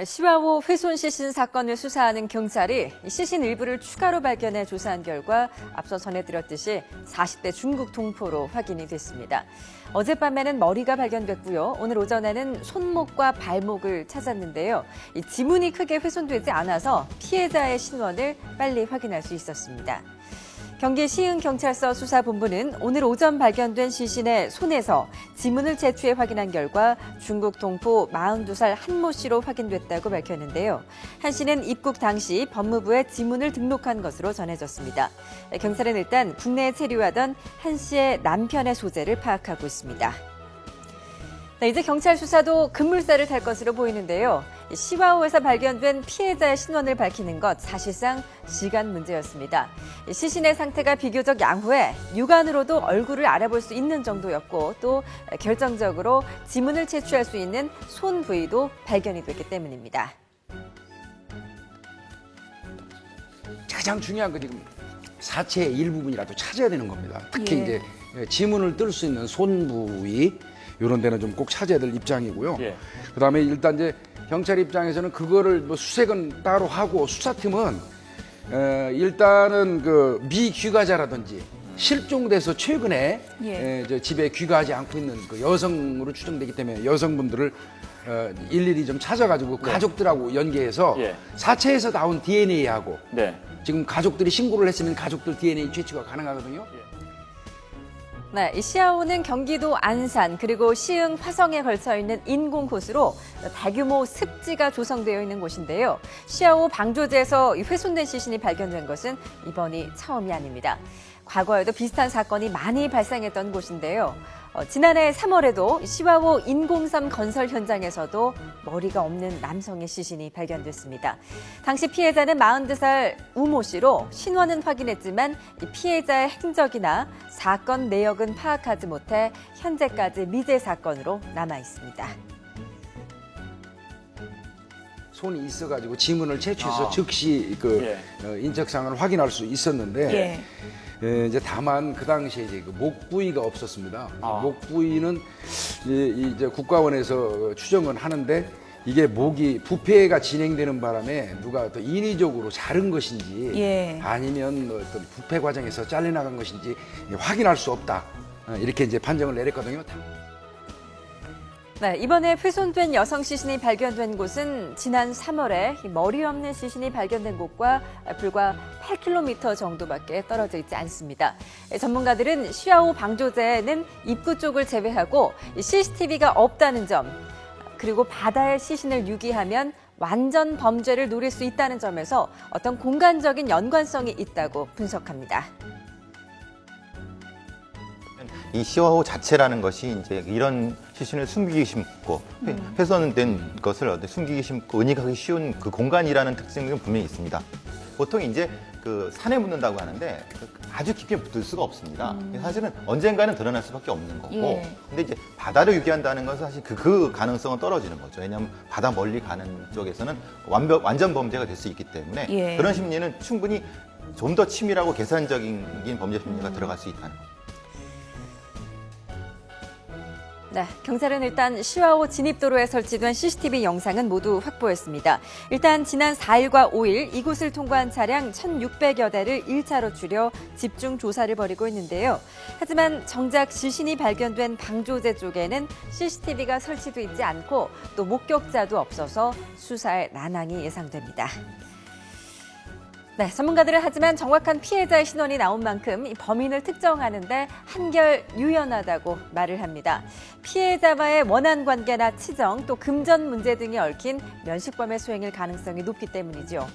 시와호 훼손 시신 사건을 수사하는 경찰이 시신 일부를 추가로 발견해 조사한 결과 앞서 전해드렸듯이 40대 중국 동포로 확인이 됐습니다. 어젯밤에는 머리가 발견됐고요. 오늘 오전에는 손목과 발목을 찾았는데요. 이 지문이 크게 훼손되지 않아서 피해자의 신원을 빨리 확인할 수 있었습니다. 경기 시흥경찰서 수사본부는 오늘 오전 발견된 시신의 손에서 지문을 채취해 확인한 결과 중국 동포 42살 한모 씨로 확인됐다고 밝혔는데요. 한 씨는 입국 당시 법무부에 지문을 등록한 것으로 전해졌습니다. 경찰은 일단 국내에 체류하던 한 씨의 남편의 소재를 파악하고 있습니다. 이제 경찰 수사도 급물살을 탈 것으로 보이는데요. 시와호에서 발견된 피해자의 신원을 밝히는 것 사실상 시간 문제였습니다. 시신의 상태가 비교적 양호해 육안으로도 얼굴을 알아볼 수 있는 정도였고 또 결정적으로 지문을 채취할 수 있는 손 부위도 발견이 됐기 때문입니다. 가장 중요한 건 지금 사체의 일부분이라도 찾아야 되는 겁니다. 특히 예. 이제 지문을 뜰 수 있는 손 부위 이런 데는 좀 꼭 찾아야 될 입장이고요. 예. 그다음에 일단 이제 경찰 입장에서는 그거를 뭐 수색은 따로 하고 수사팀은 일단은 그 미귀가자라든지 실종돼서 최근에 저 집에 귀가하지 않고 있는 그 여성으로 추정되기 때문에 여성분들을 일일이 좀 찾아가지고 가족들하고 연계해서 예. 사체에서 나온 DNA하고 네. 지금 가족들이 신고를 했으면 가족들 DNA 채취가 가능하거든요. 네, 이 시와호는 경기도 안산 그리고 시흥 화성에 걸쳐 있는 인공호수로 대규모 습지가 조성되어 있는 곳인데요. 시와호 방조제에서 훼손된 시신이 발견된 것은 이번이 처음이 아닙니다. 과거에도 비슷한 사건이 많이 발생했던 곳인데요. 지난해 3월에도 시와호 인공섬 건설 현장에서도 머리가 없는 남성의 시신이 발견됐습니다. 당시 피해자는 42살 우모 씨로 신원은 확인했지만 피해자의 행적이나 사건 내역은 파악하지 못해 현재까지 미제 사건으로 남아 있습니다. 손이 있어가지고 지문을 채취해서 즉시 그 인적 사항을 확인할 수 있었는데 이제 다만 그 당시에 이제 그 목 부위가 없었습니다. 목 부위는 이제 국가원에서 추정은 하는데 이게 목이 부패가 진행되는 바람에 누가 또 인위적으로 자른 것인지 아니면 어떤 부패 과정에서 잘려나간 것인지 확인할 수 없다. 이렇게 이제 판정을 내렸거든요. 네, 이번에 훼손된 여성 시신이 발견된 곳은 지난 3월에 머리 없는 시신이 발견된 곳과 불과 8km 정도밖에 떨어져 있지 않습니다. 전문가들은 시와호 방조제는 입구 쪽을 제외하고 CCTV가 없다는 점, 그리고 바다에 시신을 유기하면 완전 범죄를 노릴 수 있다는 점에서 어떤 공간적인 연관성이 있다고 분석합니다. 이 시와호 자체라는 것이 이제 이런 시신을 숨기기 쉽고 훼손된 것을 숨기기 쉽고 은닉하기 쉬운 그 공간이라는 특징은 분명히 있습니다. 보통 이제 그 산에 묻는다고 하는데 아주 깊게 묻을 수가 없습니다. 사실은 언젠가는 드러날 수밖에 없는 거고, 근데 이제 바다를 유기한다는 것은 사실 그 가능성은 떨어지는 거죠. 왜냐하면 바다 멀리 가는 쪽에서는 완전 범죄가 될 수 있기 때문에 그런 심리는 충분히 좀 더 치밀하고 계산적인 범죄 심리가 들어갈 수 있다는 거죠. 네, 경찰은 일단 시와호 진입도로에 설치된 CCTV 영상은 모두 확보했습니다. 일단 지난 4일과 5일 이곳을 통과한 차량 1,600여 대를 1차로 줄여 집중 조사를 벌이고 있는데요. 하지만 정작 시신이 발견된 방조제 쪽에는 CCTV가 설치돼 있지 않고 또 목격자도 없어서 수사에 난항이 예상됩니다. 네, 전문가들은 하지만 정확한 피해자의 신원이 나온 만큼 범인을 특정하는데 한결 유연하다고 말을 합니다. 피해자와의 원한 관계나 치정, 또 금전 문제 등이 얽힌 면식범의 수행일 가능성이 높기 때문이죠.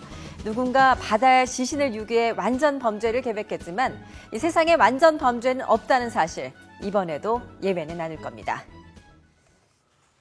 누군가 바다에 시신을 유기해 완전 범죄를 계획했지만 이 세상에 완전 범죄는 없다는 사실, 이번에도 예외는 아닐 겁니다.